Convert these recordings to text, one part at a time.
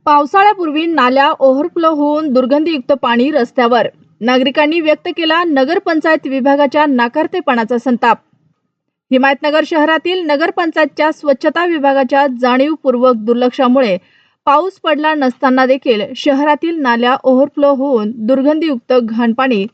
पावसाळ्यापूर्वी नाल्या ओव्हरफ्लो होऊन दुर्गंधीयुक्त पाणी रस्त्यावर. नागरिकांनी व्यक्त केला नगरपंचायत विभागाच्या नाकारतेपणाचा संताप. हिमायतनगर शहरातील नगरपंचायतच्या स्वच्छता विभागाच्या जाणीवपूर्वक दुर्लक्षामुळे पाऊस पडला नसताना देखील शहरातील नाल्या ओव्हरफ्लो होऊन दुर्गंधीयुक्त घाण पाणी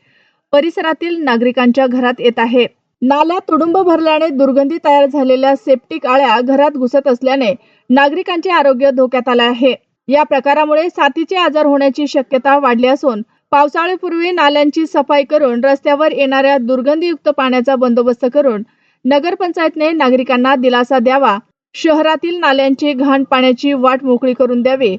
परिसरातील नागरिकांच्या घरात येत आहे. नाल्या तुडुंब भरल्याने दुर्गंधी तयार झालेल्या सेप्टिक आळ्या घरात घुसत असल्याने नागरिकांचे आरोग्य धोक्यात आले आहे. या प्रकारामुळे साथीचे आजार होण्याची शक्यता वाढली असून पावसाळ्यापूर्वी नाल्यांची सफाई करून रस्त्यावर येणाऱ्या दुर्गंधीयुक्त पाण्याचा बंदोबस्त करून नगरपंचायतने नागरिकांना दिलासा द्यावा. शहरातील नाल्यांची घाण पाण्याची वाट मोकळी करून द्यावी.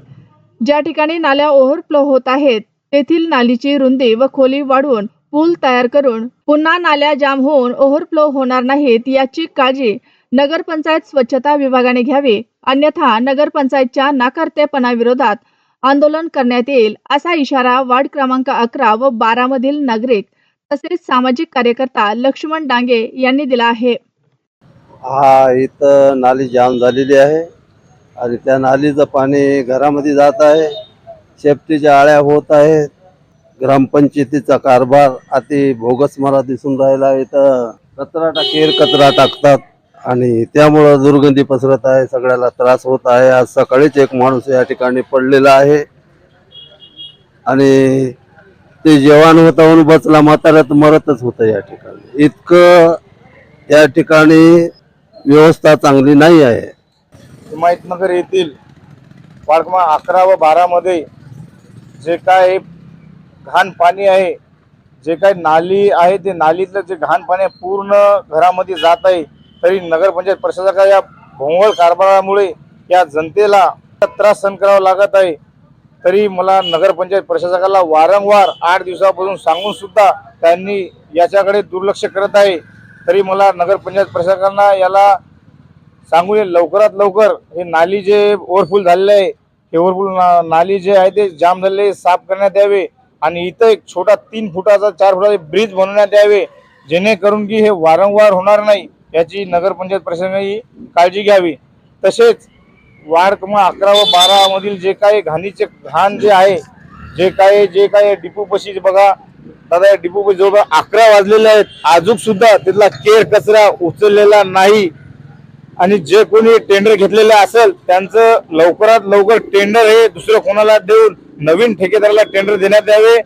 ज्या ठिकाणी नाल्या ओव्हरफ्लो होत आहेत तेथील नालीची रुंदी व खोली वाढवून पूल तयार करून पुन्हा नाल्या जाम होऊन ओव्हरफ्लो होणार नाहीत याची काळजी नगरपंचायत स्वच्छता विभागाने घ्यावी. अन्यथा नगरपंचायतच्या नाकारतेपणाविरोधात आंदोलन करण्यात येईल असा इशारा वार्ड क्रमांक 11 व 12 मधील नागरिक तसेच सामाजिक कार्यकर्ता लक्ष्मण डांगे यांनी दिला आहे. इथं नाली जाम झालेली आहे आणि त्या नालीचं पाणी घरामध्ये जात आहे. शेपटीच्या आळ्या होत आहेत. ग्रामपंचायतीचा कारभार अति भोगस मला दिसून राहिला. इथं कचरा टाकतात आणि त्यामुळं दुर्गंधी पसरत आहे. सगळ्याला त्रास होत आहे. आज सकाळीच एक माणूस या ठिकाणी पडलेला आहे आणि ते जेवण होता म्हणून बचला, म्हाताऱ्यात मरतच होतं. या ठिकाणी इतकं या ठिकाणी व्यवस्था चांगली नाही आहे. हिमायतनगर येथील वार्ड क्रमांक 11 व 12 मध्ये जे काय घाण पाणी आहे, जे काही नाली आहे, ते नालीतलं जे घाण पाणी पूर्ण घरामध्ये जात आहे. तरी नगरपंचायत प्रशासकाच्या या भोंगळ कारभारामुळे या जनतेला त्रास सहन करावा लागत आहे. तरी मला नगरपंचायत प्रशासकाला वारंवार 8 दिवसापासून सांगून सुद्धा त्यांनी याच्याकडे दुर्लक्ष करत आहे. तरी मला नगरपंचायत प्रशासकांना याला सांगून लवकरात लवकर हे नाली जे ओव्हरफुल झालेले आहे, हे ओव्हरफुल नाली जे आहे ते जाम झालेले साफ करण्यात यावे आणि इथं एक छोटा 3 फुटाचा 4 फुटाचा ब्रिज बनवण्यात यावे, जेणेकरून की हे वारंवार होणार नाही याची नगरपंचायत प्रशासनाने काळजी घ्यावी. तसेच वार्ड क्रमांक 11 व 12 मधील जे काही घाण जे आहे, जे काही डिपोपाशी बघा दादा, डिपोपाशी जवळ 11 वाजलेले आहेत, अजून सुद्धा तिथला केर कचरा उचललेला नाही. आणि जे कोणी टेंडर घेतलेले असेल त्यांचं लवकरात लवकर टेंडर हे दुसरं कोणाला देऊन नवीन ठेकेदाराला टेंडर देण्यात यावे